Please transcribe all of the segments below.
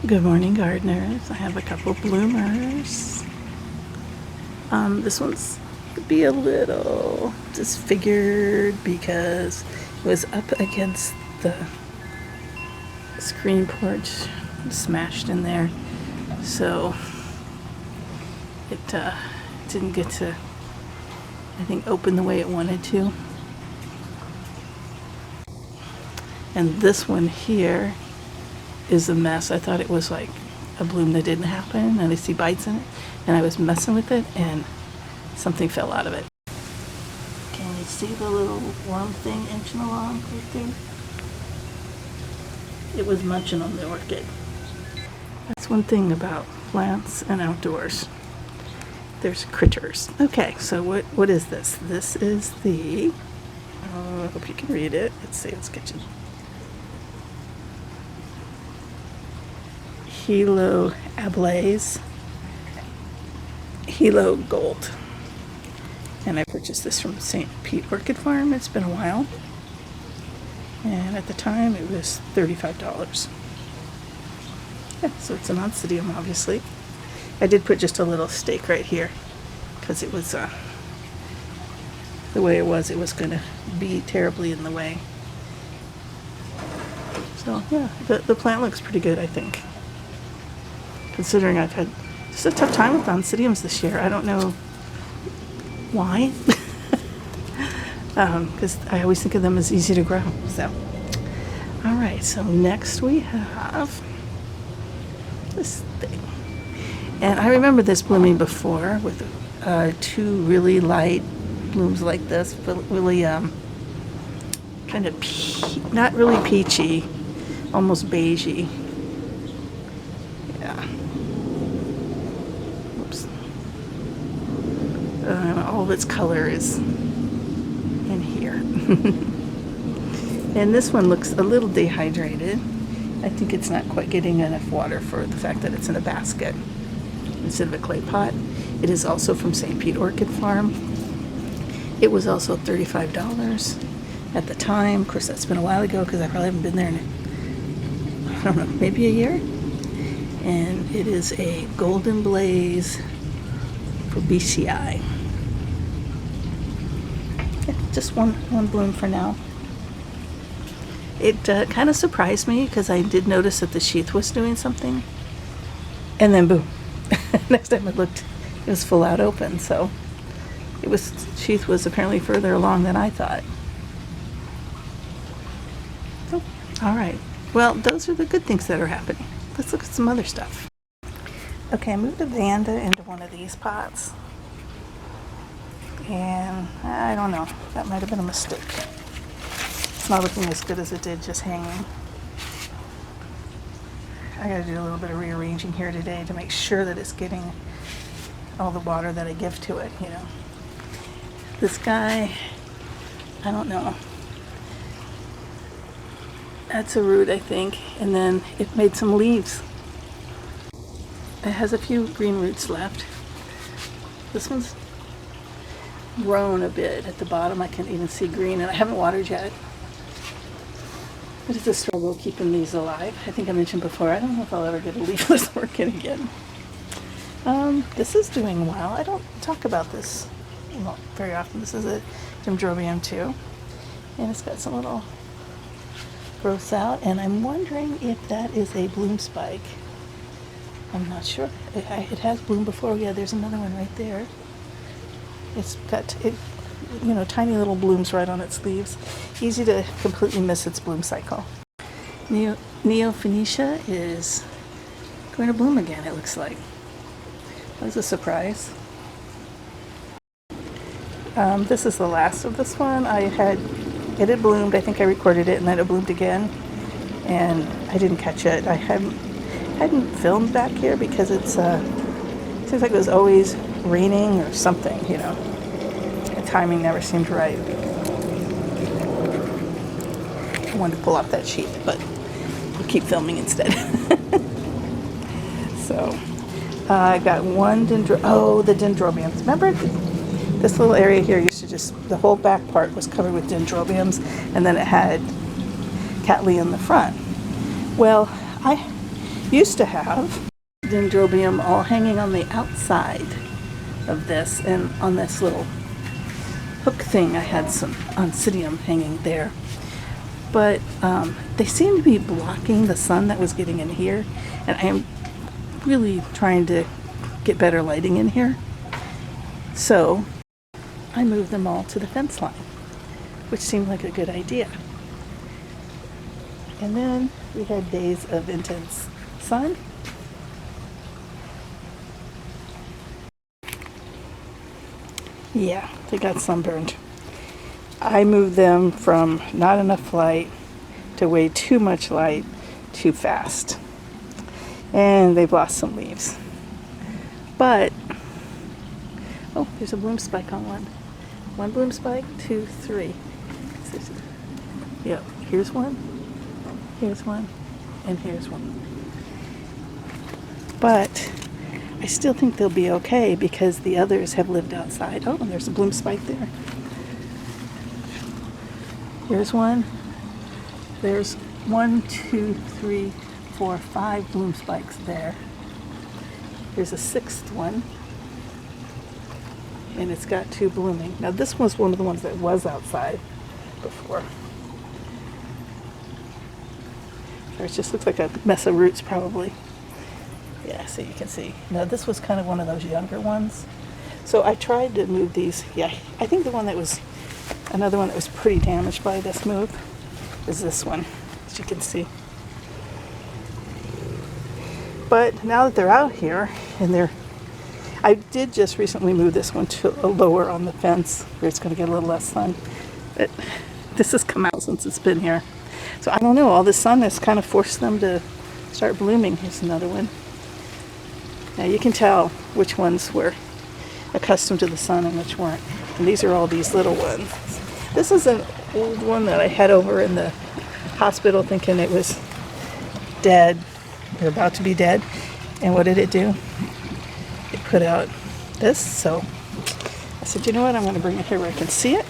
Good morning, gardeners. I have a couple bloomers. This one's could be a little disfigured because it was up against the screen porch, smashed in there, so it didn't get to, I think, open the way it wanted to. And this one here is a mess. I thought it was like a bloom that didn't happen, and I see bites in it, and I was messing with it and something fell out of it. Can you see the little worm thing inching along right there? It was munching on the orchid. That's one thing about plants and outdoors. There's critters. Okay, so what is this? This is the, I hope you can read it. Let's get you. Hilo Ablaze, Hilo Gold. And I purchased this from St. Pete Orchid Farm. It's been a while. And at the time it was $35. Yeah, so it's an oncidium, obviously. I did put just a little stake right here because it was the way it was going to be terribly in the way. So yeah, the plant looks pretty good, I think. Considering I've had just a tough time with oncidiums this year. I don't know why. Because I always think of them as easy to grow. So, all right. So next we have this thing, and I remember this blooming before with two really light blooms like this, but really kind of not really peachy, almost beigey. Yeah. Oops. All of its color is in here. And this one looks a little dehydrated. I think it's not quite getting enough water for the fact that it's in a basket instead of a clay pot. It is also from St. Pete Orchid Farm. It was also $35 at the time. Of course, that's been a while ago because I probably haven't been there in, I don't know, maybe a year. And it is a Golden Blaze for BCI. Yeah, just one bloom for now. It kind of surprised me because I did notice that the sheath was doing something, and then boom, next time I looked, it was full out open. So sheath was apparently further along than I thought. Oh, all right. Well, those are the good things that are happening. Let's look at some other stuff. Okay, I moved a Vanda into one of these pots, and I don't know, that might have been a mistake. It's not looking as good as it did just hanging. I gotta do a little bit of rearranging here today to make sure that it's getting all the water that I give to it, you know. This guy, I don't know. That's a root, I think, and then it made some leaves. It has a few green roots left. This one's grown a bit at the bottom. I can even see green, and I haven't watered yet. But it's a struggle keeping these alive. I think I mentioned before, I don't know if I'll ever get a leafless orchid again. This is doing well. I don't talk about this very often. This is a Dendrobium too. And it's got some little growths out, and I'm wondering if that is a bloom spike. I'm not sure. It has bloomed before. Yeah, there's another one right there. It's got, tiny little blooms right on its leaves. Easy to completely miss its bloom cycle. Neo Phoenicia is going to bloom again, it looks like. That was a surprise. This is the last of this one. It had bloomed. I think I recorded it, and then it bloomed again, and I didn't catch it. I hadn't filmed back here because it seems like it was always raining or something, you know. The timing never seemed right. I wanted to pull off that sheet, but we'll keep filming instead. So I got one the Dendrobiums. Remember, this little area here used to the whole back part was covered with Dendrobiums, and then it had Cattleya in the front. Well, used to have dendrobium all hanging on the outside of this, and on this little hook thing I had some oncidium hanging there. But they seem to be blocking the sun that was getting in here, and I am really trying to get better lighting in here. So I moved them all to the fence line, which seemed like a good idea. And then we had days of intense sun. Yeah, they got sunburned. I moved them from not enough light to way too much light too fast. And they've lost some leaves. But, oh, there's a bloom spike on one. One bloom spike, 2, 3. Yep, here's one, and here's one. But I still think they'll be okay because the others have lived outside. Oh, and there's a bloom spike there. Here's one. There's 1, 2, 3, 4, 5 bloom spikes there. Here's a 6th one. And it's got 2 blooming. Now this was one of the ones that was outside before. Or it just looks like a mess of roots probably. Yeah, so you can see. Now this was kind of one of those younger ones. So I tried to move these. Yeah, I think the one that was, another one that was pretty damaged by this move is this one, as you can see. But now that they're out here and I did just recently move this one to a lower on the fence where it's going to get a little less sun. But this has come out since it's been here. So I don't know, all the sun has kind of forced them to start blooming. Here's another one. Now you can tell which ones were accustomed to the sun and which weren't. And these are all these little ones. This is an old one that I had over in the hospital thinking it was dead, or about to be dead. And what did it do? It put out this. So I said, you know what, I'm going to bring it here where I can see it.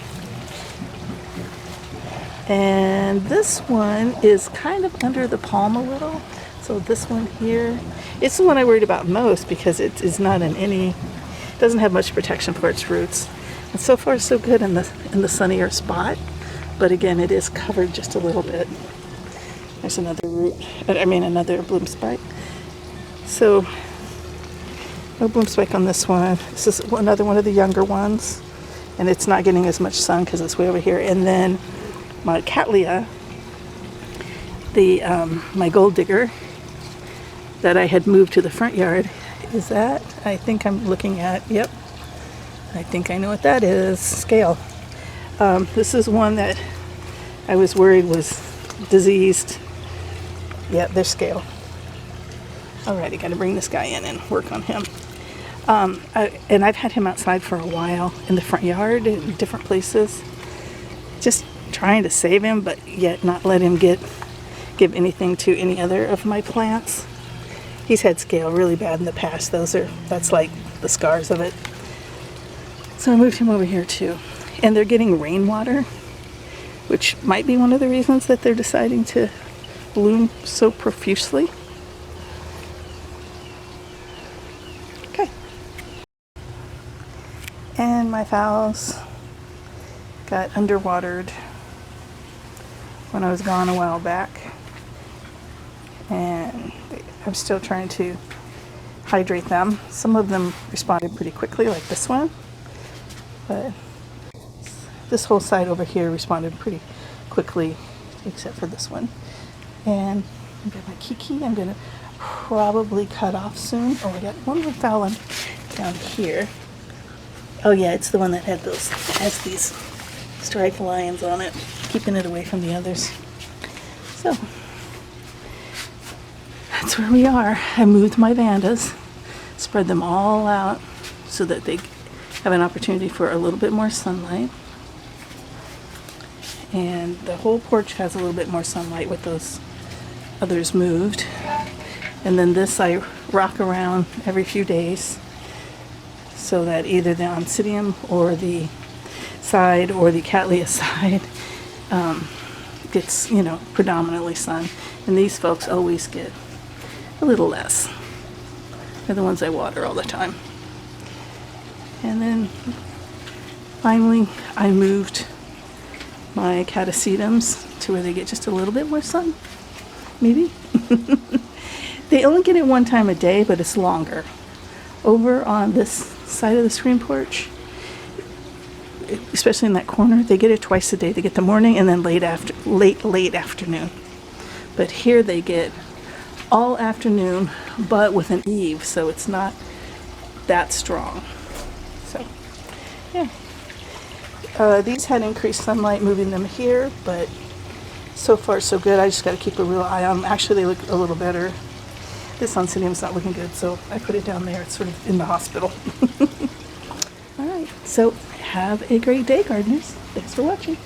And this one is kind of under the palm a little. So this one here, it's the one I worried about most because it is not in any, doesn't have much protection for its roots. And so far so good in the sunnier spot. But again, it is covered just a little bit. There's another root, another bloom spike. So no bloom spike on this one. This is another one of the younger ones. And it's not getting as much sun because it's way over here. And then my Cattleya, my gold digger that I had moved to the front yard, is that, I think I'm looking at, yep, I think I know what that is, scale. This is one that I was worried was diseased. Yeah, there's scale. Alrighty, got to bring this guy in and work on him. And I've had him outside for a while in the front yard in different places, just trying to save him, but yet not let him give anything to any other of my plants. He's had scale really bad in the past. That's like the scars of it. So I moved him over here too. And they're getting rainwater, which might be one of the reasons that they're deciding to bloom so profusely. Okay. And my phals got underwatered when I was gone a while back. And I'm still trying to hydrate them. Some of them responded pretty quickly, like this one. But this whole side over here responded pretty quickly, except for this one. And I've got my Kiki. I'm going to probably cut off soon. Oh, I got one more phallus down here. Oh yeah, it's the one that has these striped lions on it, keeping it away from the others. So that's where we are. I moved my vandas, spread them all out so that they have an opportunity for a little bit more sunlight. And the whole porch has a little bit more sunlight with those others moved. And then this I rock around every few days so that either the oncidium or the side or the Cattleya side gets, predominantly sun. And these folks always get a little less. They're the ones I water all the time. And then finally I moved my catasetums to where they get just a little bit more sun, maybe. They only get it one time a day, but it's longer. Over on this side of the screen porch, especially in that corner, they get it twice a day. They get the morning and then late afternoon. But here they get all afternoon, but with an eve, so it's not that strong. So, yeah. These had increased sunlight moving them here, but so far so good. I just got to keep a real eye on them. Actually, they look a little better. This oncidium's not looking good, so I put it down there. It's sort of in the hospital. All right, so have a great day, gardeners. Thanks for watching.